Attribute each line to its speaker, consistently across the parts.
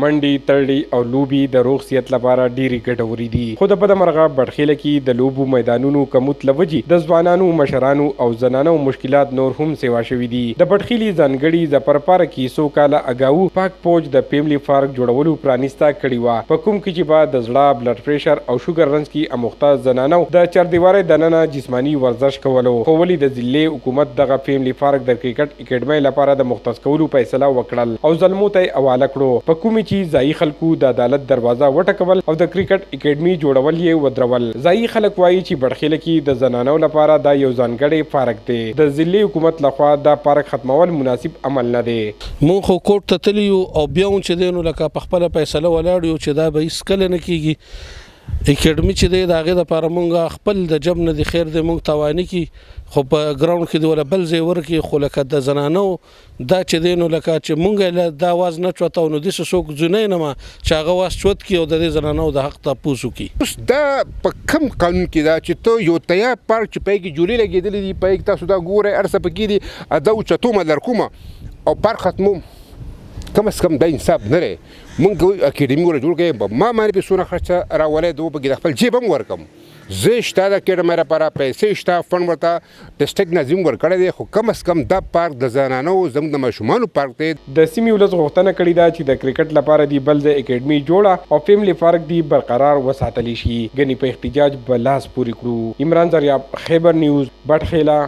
Speaker 1: منډې تړلې او لوبي د روغ صحت لپاره ډېرې ګټورې دي. خو د بدمرغه بډخیله کې د لوبو میدانونو کموت له وجې د ځوانانو مشرانو او زنانو مشکلات نور هم سیوا شوي دي. د بډخیلي ځانګړي ظفر پارک کې څو کاله اګاو پاک فوج د فیملی پارک جوړولو پرانیسته کړې وه، په کوم کې چې به د زړه بلډ پریشر او شوګر رنځ کې اموخته زنانو د چاردیوارۍ دننه جسماني ورزش کولو. خو ولې د ضلعې حکومت دغه فیملی پارک د کرکټ اکیډمۍ لپاره د مختص کولو فیصله وکړل او زلمو ته یې حواله کړو، په کومې چې ځایي خلکو د عدالت دروازه وټکول او د کرکټ اکیډمي جوړول یې ودرول. ځایي خلک وایي چې بډخیله کې د زنانو لپاره دا یو ځانګړی پارک دی. د ضلعې حکومت لخوا دا پارک ختمول مناسب عمل نه دی.
Speaker 2: مونږ خو کوټ ته تللی یو او بیا هم چې دی نو لکه په خپله فیصله ولاړ یو چې دا به هېڅکله نه کېږي. اکیډمي چې دی د هغې دپاره مونږ خپل د جب نه د خیر دی مونږ تواني کړي، خو په ګراونډ کې د ولا بل ځای ورکړي. خو لکه د زنانو دا چې دی نو لکه چې مونږ دا آواز نه چوته او نو داسې څوک ځونی نه ما چې هغه آواز چوت کړي او د دې زنانو د حق تپوس وکړي.
Speaker 3: اوس دا په کوم قانون کې دا چې ته یو تیار پارک چې پای کې جوړې لګېدلې دي، پای کې تاسو دا ګورئ هر څه پکې دي، دا اوچتومه در کومه او پارک ختموم، کم از کم دا انصاف نه دی. مونږ اکیډمي ورته جوړ کړې، ما باندې پې څونه خرچه راولی د پکې د خپل جیب هم ورکړم، زه شته د اکیډمۍ لپاره پیسې شته، فنډ ورته ډسټرکټ ناظم ورکړی دی، خو کم از کم دا پارک د زنانو زموږ د ماشومانو پارک دی.
Speaker 1: د سیمې ولس غوښتنه کړې ده چې د کرکټ لپاره دی بل ځای اکیډمي جوړه او فیملی پارک دی برقرار وساتلی شي. ګنې په احتجاج به لاس پورې کړو. عمران زریاب، خیبر نیوز، بټخیله،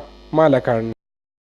Speaker 1: مالکان.